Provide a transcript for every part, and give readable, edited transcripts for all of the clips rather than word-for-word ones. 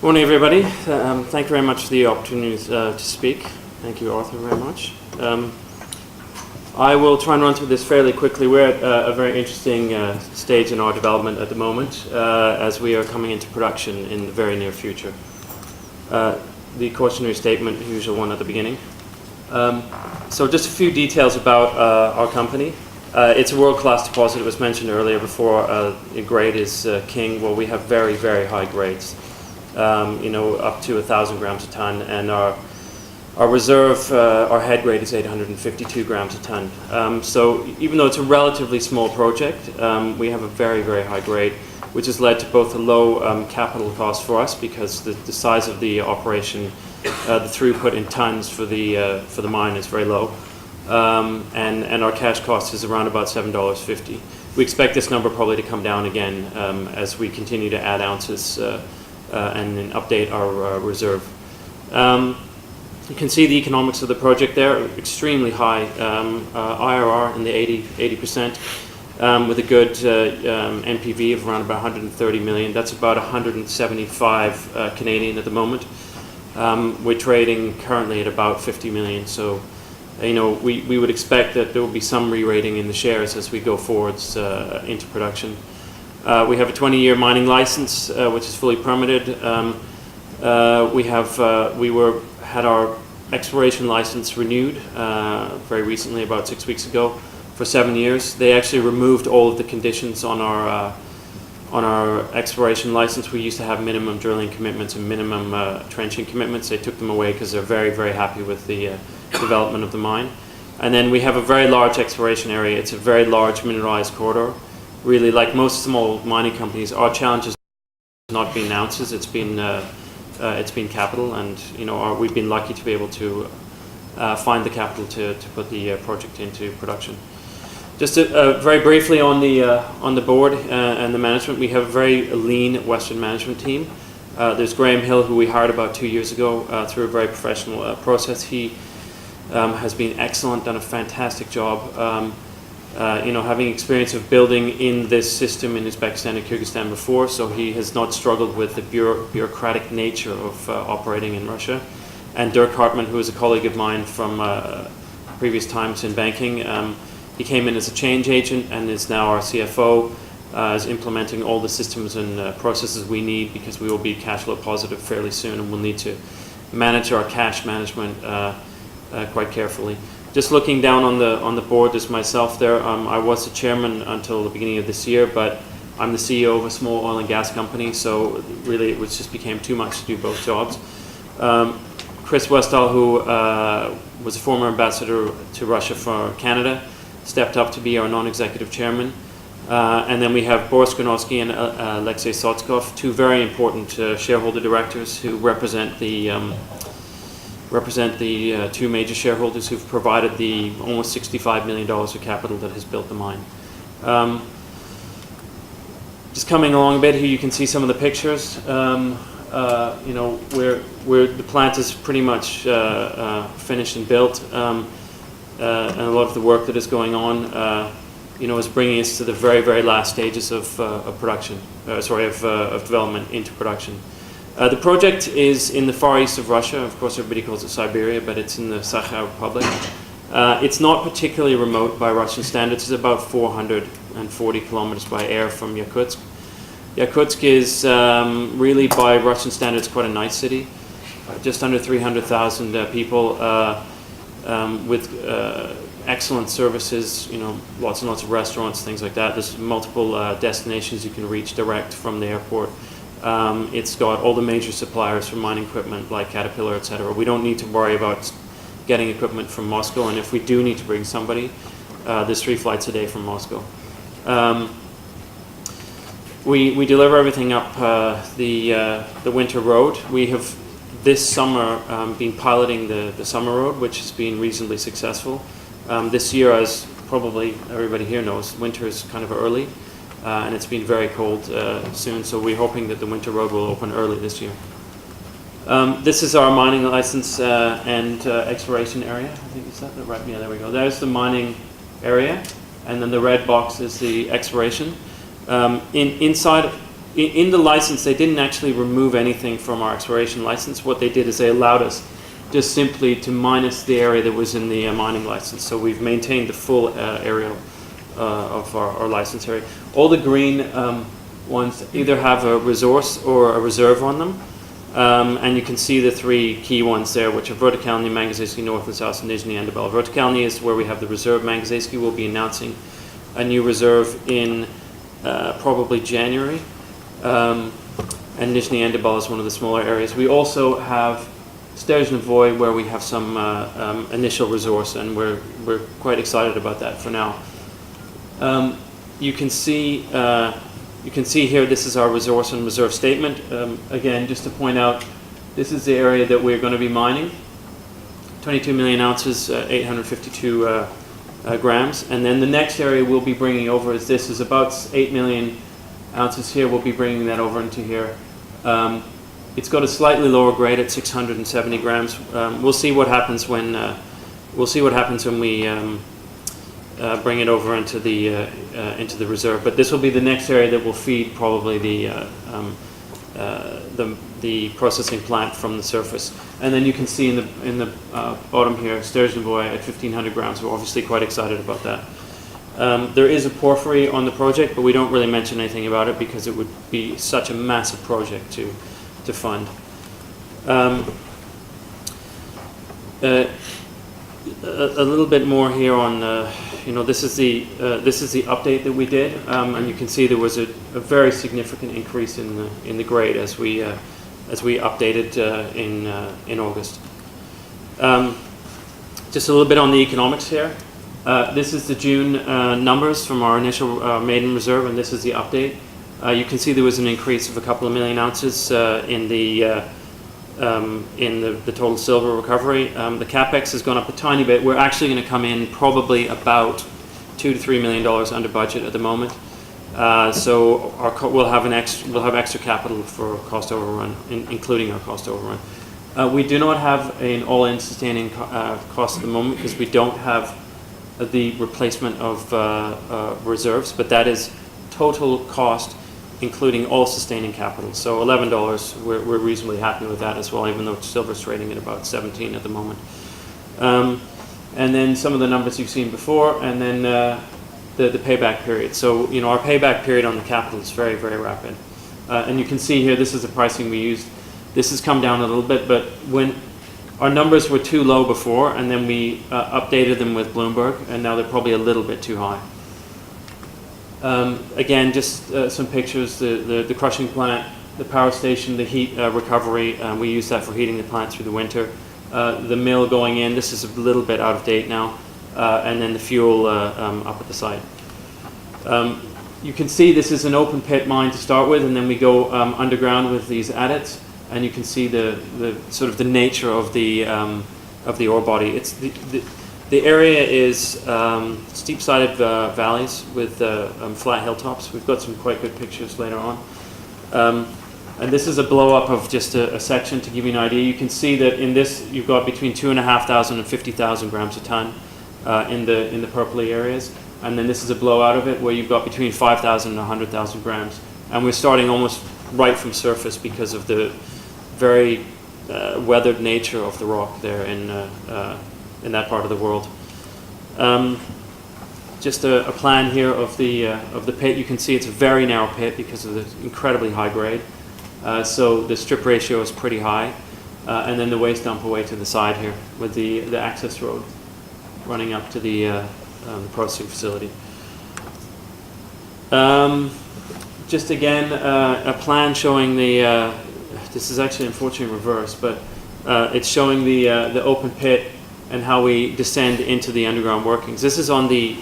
Morning, everybody. Thank you very much for the opportunity to speak. Thank you, Arthur, very much. I will try and run through this fairly quickly. We're at a very interesting stage in our development at the moment, as we are coming into production in the very near future. The cautionary statement, the usual one at the beginning. So just a few details about our company. It's a world-class deposit. It was mentioned earlier before. Grade is king. Well, we have very, very high grades. Up to 1,000 grams a ton, and our reserve, our head grade is 852 grams a ton. So even though it's a relatively small project, we have a very, very high grade, which has led to both a low capital cost for us because the size of the operation, the throughput in tons for the mine is very low, and our cash cost is around about $7.50. We expect this number probably to come down again as we continue to add ounces and then update our reserve. You can see the economics of the project there, extremely high IRR in the 80%, with a good NPV of around about 130 million. That's about 175 Canadian at the moment. We're trading currently at about 50 million, so we would expect that there will be some re-rating in the shares as we go forwards into production. We have a 20-year mining license, which is fully permitted. We had our exploration license renewed very recently, about 6 weeks ago, for 7 years. They actually removed all of the conditions on our exploration license. We used to have minimum drilling commitments and minimum trenching commitments. They took them away because they're very, very happy with the development of the mine. And then we have a very large exploration area. It's a very large mineralized corridor. Really, like most small mining companies, our challenge has not been ounces. It's been capital, and we've been lucky to be able to find the capital to put the project into production. Just very briefly on the board and the management, we have a very lean Western management team. There's Graham Hill, who we hired about 2 years ago through a very professional process. He has been excellent, done a fantastic job. Having experience of building in this system in Uzbekistan and Kyrgyzstan before, so he has not struggled with the bureaucratic nature of operating in Russia. And Dirk Hartman, who is a colleague of mine from previous times in banking, he came in as a change agent and is now our CFO, is implementing all the systems and processes we need because we will be cash flow positive fairly soon, and we'll need to manage our cash management quite carefully. Just looking down on the board, there's myself there. I was the chairman until the beginning of this year, but I'm the CEO of a small oil and gas company, so really it just became too much to do both jobs. Chris Westall, who was a former ambassador to Russia for Canada, stepped up to be our non-executive chairman. And then we have Boris Granovsky and Alexei Sotskov, two very important shareholder directors who represent the two major shareholders who've provided the almost $65 million of capital that has built the mine. Just coming along a bit here, you can see some of the pictures. Where the plant is pretty much finished and built, and a lot of the work that is going on, is bringing us to the very, very last stages of production. Of development into production. The project is in the far east of Russia. Of course, everybody calls it Siberia, but it's in the Sakha Republic. It's not particularly remote by Russian standards. It's about 440 kilometers by air from Yakutsk. Yakutsk is really, by Russian standards, quite a nice city. Just under 300,000 people with excellent services, lots and lots of restaurants, things like that. There's multiple destinations you can reach direct from the airport. It's got all the major suppliers for mining equipment like Caterpillar, etc. We don't need to worry about getting equipment from Moscow, and if we do need to bring somebody, there's 3 flights a day from Moscow. We deliver everything up the winter road. We have this summer been piloting the summer road, which has been reasonably successful. This year, as probably everybody here knows, winter is kind of early. And it's been very cold soon, so we're hoping that the winter road will open early this year. This is our mining license and exploration area. I think is that the right? Yeah, there we go. There's the mining area, and then the red box is the exploration. Inside in the license, they didn't actually remove anything from our exploration license. What they did is they allowed us just simply to minus the area that was in the mining license. So we've maintained the full area of our license area. All the green ones either have a resource or a reserve on them. And you can see the three key ones there, which are Birchall, Mangazeisky North and South, and Nizhny Endabel. Birchall is where we have the reserve. Mangazeisky will be announcing a new reserve in probably January. And Nizhny Endabel is one of the smaller areas. We also have Stержnevoy, where we have some initial resource, and we're quite excited about that for now. You can see here, this is our resource and reserve statement. Again, just to point out, this is the area that we're going to be mining. 22 million ounces, 852 grams. And then the next area we'll be bringing over is about 8 million ounces here. We'll be bringing that over into here. It's got a slightly lower grade at 670 grams. We'll see what happens when we bring it over into the reserve. But this will be the next area that will feed probably the processing plant from the surface. And then you can see in the bottom here, Stержnevoy at 1,500 grams. We're obviously quite excited about that. There is a porphyry on the project, but we don't really mention anything about it because it would be such a massive project to fund. A little bit more here on, this is the update that we did, and you can see there was a very significant increase in the grade as we updated in August. Just a little bit on the economics here. This is the June numbers from our initial maiden reserve, and this is the update. You can see there was an increase of a couple of million ounces in the total silver recovery. The capex has gone up a tiny bit. We're actually going to come in probably about $2 to $3 million under budget at the moment. So we'll have extra capital for cost overrun, including our cost overrun. We do not have an all-in sustaining cost at the moment because we don't have the replacement of reserves, but that is total cost including all sustaining capital. So $11, we're reasonably happy with that as well, even though silver's trading at about 17 at the moment. And then some of the numbers you've seen before, and then the payback period. So our payback period on the capital is very, very rapid. And you can see here, this is the pricing we used. This has come down a little bit, but when our numbers were too low before, and then we updated them with Bloomberg, and now they're probably a little bit too high. Again, just some pictures, the crushing plant, the power station, the heat recovery, we use that for heating the plant through the winter. The mill going in, this is a little bit out of date now, and then the fuel up at the site. You can see this is an open pit mine to start with, and then we go underground with these adits, and you can see the sort of the nature of the ore body. It's the area is steep-sided valleys with flat hilltops. We've got some quite good pictures later on. And this is a blow-up of just a section to give you an idea. You can see that in this you've got between 2,500 and 50,000 grams a ton in the purpley areas. And then this is a blowout of it where you've got between 5,000 and 100,000 grams. And we're starting almost right from surface because of the very weathered nature of the rock there in that part of the world. Just a plan here of the pit. You can see it's a very narrow pit because of the incredibly high grade. So the strip ratio is pretty high. And then the waste dump away to the side here with the access road running up to the processing facility. Just again, a plan showing this is actually unfortunately reversed, but it's showing the open pit and how we descend into the underground workings. This is on the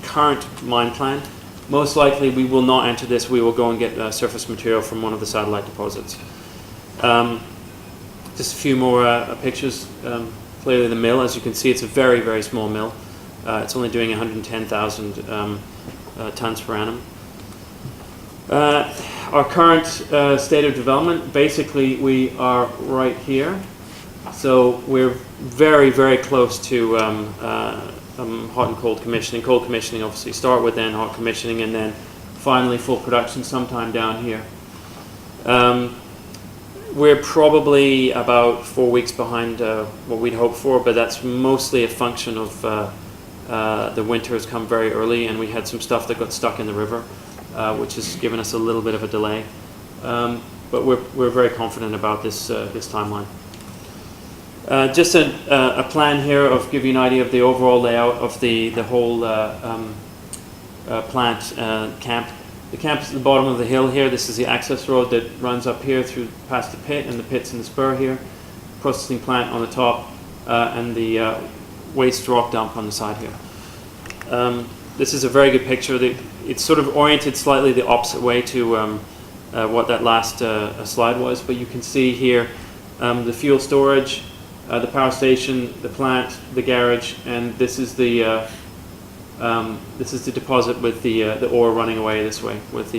current mine plan. Most likely we will not enter this. We will go and get surface material from one of the satellite deposits. Just a few more pictures. Clearly the mill, as you can see, it's a very, very small mill. It's only doing 110,000 tons per annum. Our current state of development, basically we are right here. So we're very, very close to hot and cold commissioning. Cold commissioning obviously start with, then hot commissioning, and then finally full production sometime down here. We're probably about 4 weeks behind what we'd hoped for, but that's mostly a function of the winter has come very early, and we had some stuff that got stuck in the river, which has given us a little bit of a delay. But we're very confident about this timeline. Just a plan here of give you an idea of the overall layout of the whole plant camp. The camp's at the bottom of the hill here. This is the access road that runs up here through past the pit, and the pit's in the spur here. Processing plant on the top, and the waste rock dump on the side here. This is a very good picture. It's sort of oriented slightly the opposite way to what that last slide was, but you can see here the fuel storage, the power station, the plant, the garage, and this is the deposit with the ore running away this way, with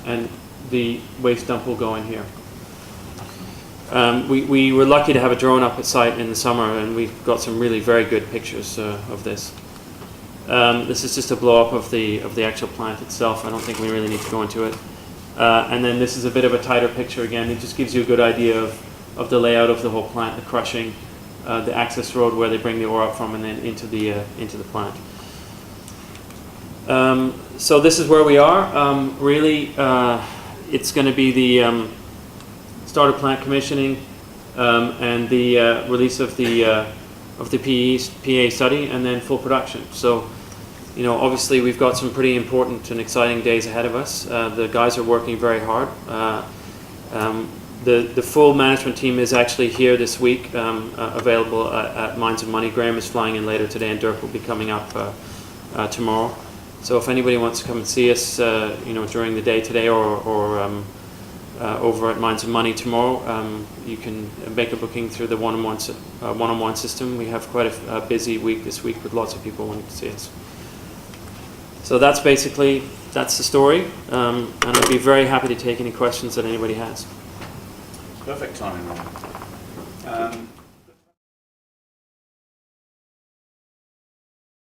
and the waste dump will go in here. We were lucky to have a drone up at site in the summer, and we've got some really very good pictures of this. This is just a blow up of the actual plant itself. I don't think we really need to go into it. And then this is a bit of a tighter picture again. It just gives you a good idea of the layout of the whole plant, the crushing, the access road where they bring the ore up from, and then into the plant. So this is where we are. Really, it's going to be the start of plant commissioning and the release of the PA study, and then full production. So, you know, obviously we've got some pretty important and exciting days ahead of us. The guys are working very hard. The full management team is actually here this week, available at Mines and Money. Graham is flying in later today, and Dirk will be coming up tomorrow. So if anybody wants to come and see us, you know, during the day today or over at Mines and Money tomorrow, you can make a booking through the one-on-one system. We have quite a busy week this week with lots of people wanting to see us. So that's the story, and I'd be very happy to take any questions that anybody has. Perfect timing, Ron.